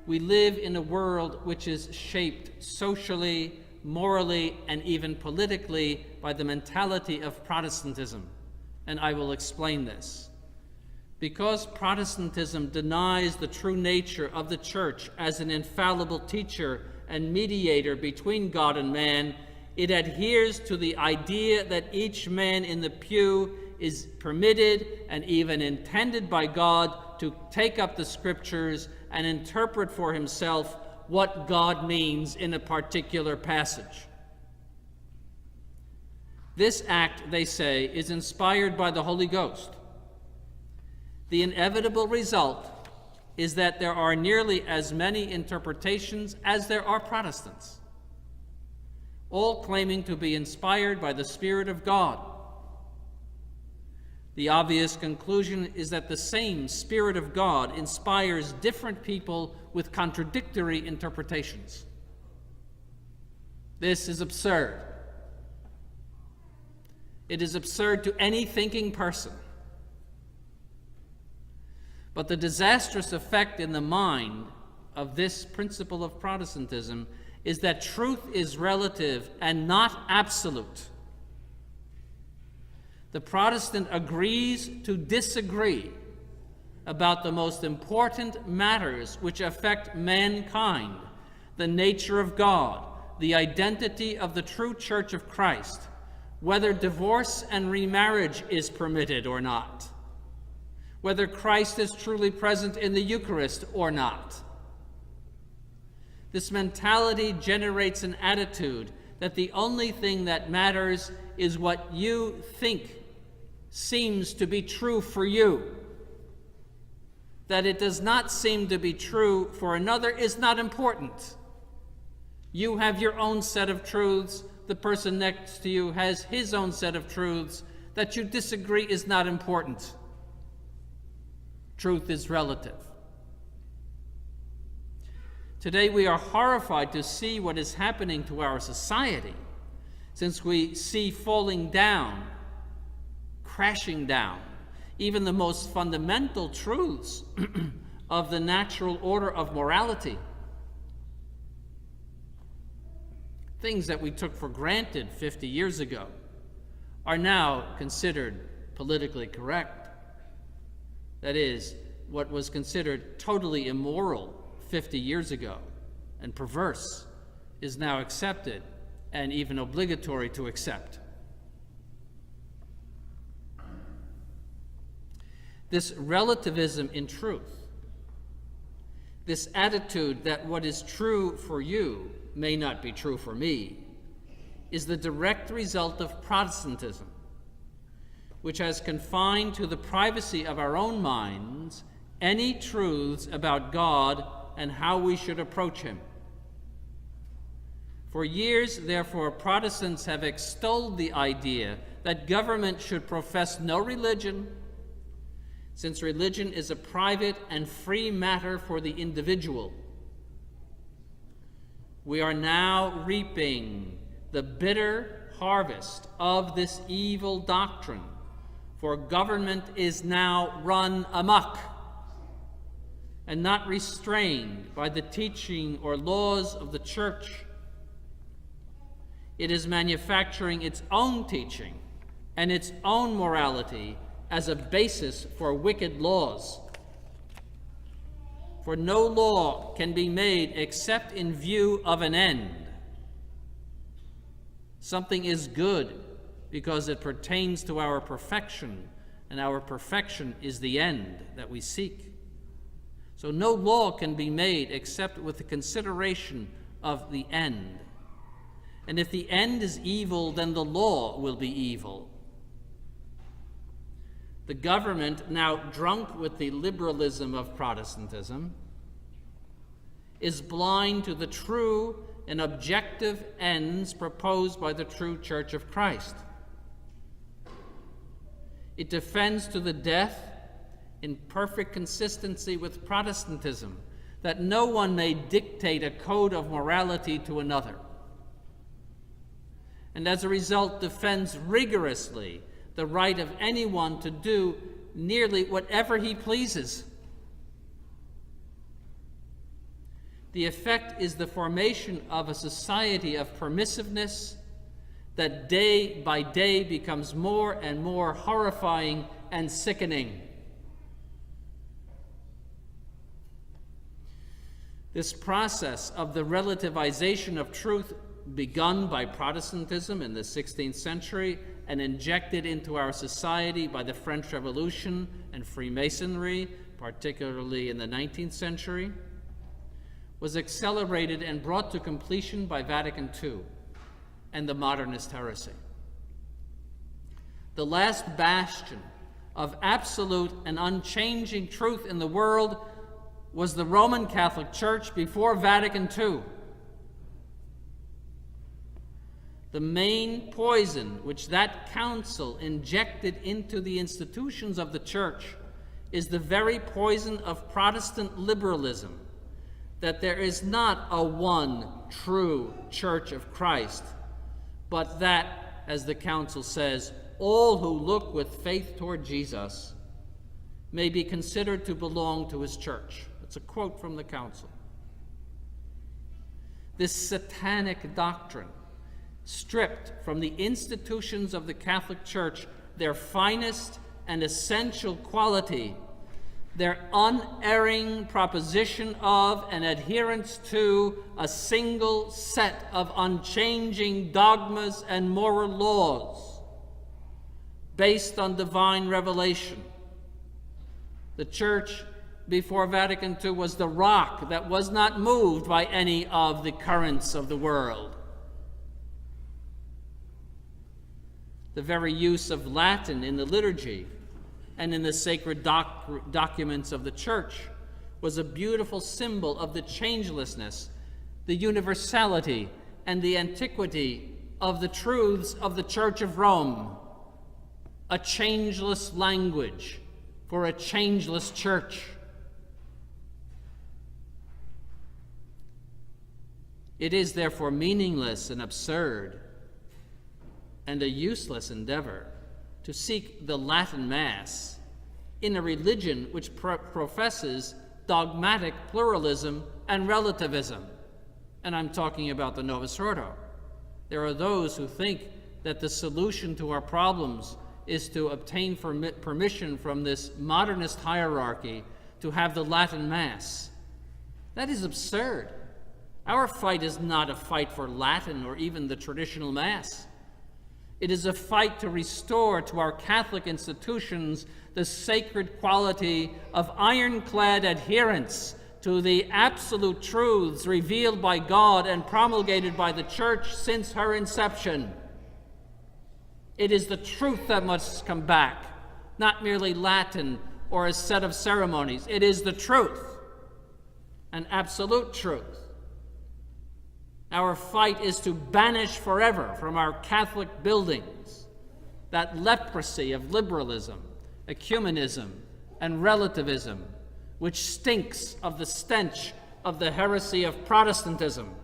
we live in a world which is shaped socially, morally, and even politically by the mentality of Protestantism, and I will explain this. Because Protestantism denies the true nature of the Church as an infallible teacher and mediator between God and man, it adheres to the idea that each man in the pew is permitted and even intended by God to take up the Scriptures and interpret for himself what God means in a particular passage. This act, they say, is inspired by the Holy Ghost. The inevitable result is that there are nearly as many interpretations as there are Protestants, all claiming to be inspired by the Spirit of God. The obvious conclusion is that the same Spirit of God inspires different people with contradictory interpretations. This is absurd. It is absurd to any thinking person. But the disastrous effect in the mind of this principle of Protestantism is that truth is relative and not absolute. The Protestant agrees to disagree about the most important matters which affect mankind, the nature of God, the identity of the true Church of Christ, whether divorce and remarriage is permitted or not, whether Christ is truly present in the Eucharist or not. This mentality generates an attitude that the only thing that matters is what you think seems to be true for you. That it does not seem to be true for another is not important. You have your own set of truths. The person next to you has his own set of truths. That you disagree is not important. Truth is relative. Today we are horrified to see what is happening to our society, since we see falling down, crashing down, even the most fundamental truths of the natural order of morality. Things that we took for granted 50 years ago are now considered politically correct. That is, what was considered totally immoral 50 years ago and perverse is now accepted and even obligatory to accept. This relativism in truth, this attitude that what is true for you may not be true for me, is the direct result of Protestantism, which has confined to the privacy of our own minds any truths about God and how we should approach him. For years, therefore, Protestants have extolled the idea that government should profess no religion, since religion is a private and free matter for the individual. We are now reaping the bitter harvest of this evil doctrine, for government is now run amok and not restrained by the teaching or laws of the Church. It is manufacturing its own teaching and its own morality as a basis for wicked laws. For no law can be made except in view of an end. Something is good because it pertains to our perfection, and our perfection is the end that we seek. So no law can be made except with the consideration of the end. And if the end is evil, then the law will be evil. The government, now drunk with the liberalism of Protestantism, is blind to the true and objective ends proposed by the true Church of Christ. It defends to the death, in perfect consistency with Protestantism, that no one may dictate a code of morality to another, and as a result defends rigorously the right of anyone to do nearly whatever he pleases. The effect is the formation of a society of permissiveness that day by day becomes more and more horrifying and sickening. This process of the relativization of truth, begun by Protestantism in the 16th century and injected into our society by the French Revolution and Freemasonry, particularly in the 19th century, was accelerated and brought to completion by Vatican II and the modernist heresy. The last bastion of absolute and unchanging truth in the world was the Roman Catholic Church before Vatican II. The main poison which that council injected into the institutions of the Church is the very poison of Protestant liberalism, that there is not a one true Church of Christ, but that, as the council says, all who look with faith toward Jesus may be considered to belong to his church. That's a quote from the council. This satanic doctrine stripped from the institutions of the Catholic Church their finest and essential quality, their unerring proposition of and adherence to a single set of unchanging dogmas and moral laws based on divine revelation. The Church before Vatican II was the rock that was not moved by any of the currents of the world. The very use of Latin in the liturgy and in the sacred documents of the Church was a beautiful symbol of the changelessness, the universality, and the antiquity of the truths of the Church of Rome. A changeless language for a changeless church. It is therefore meaningless and absurd and a useless endeavor to seek the Latin Mass in a religion which professes dogmatic pluralism and relativism. And I'm talking about the Novus Ordo. There are those who think that the solution to our problems is to obtain permission from this modernist hierarchy to have the Latin Mass. That is absurd. Our fight is not a fight for Latin or even the traditional Mass. It is a fight to restore to our Catholic institutions the sacred quality of ironclad adherence to the absolute truths revealed by God and promulgated by the Church since her inception. It is the truth that must come back, not merely Latin or a set of ceremonies. It is the truth, an absolute truth. Our fight is to banish forever from our Catholic buildings that leprosy of liberalism, ecumenism, and relativism, which stinks of the stench of the heresy of Protestantism.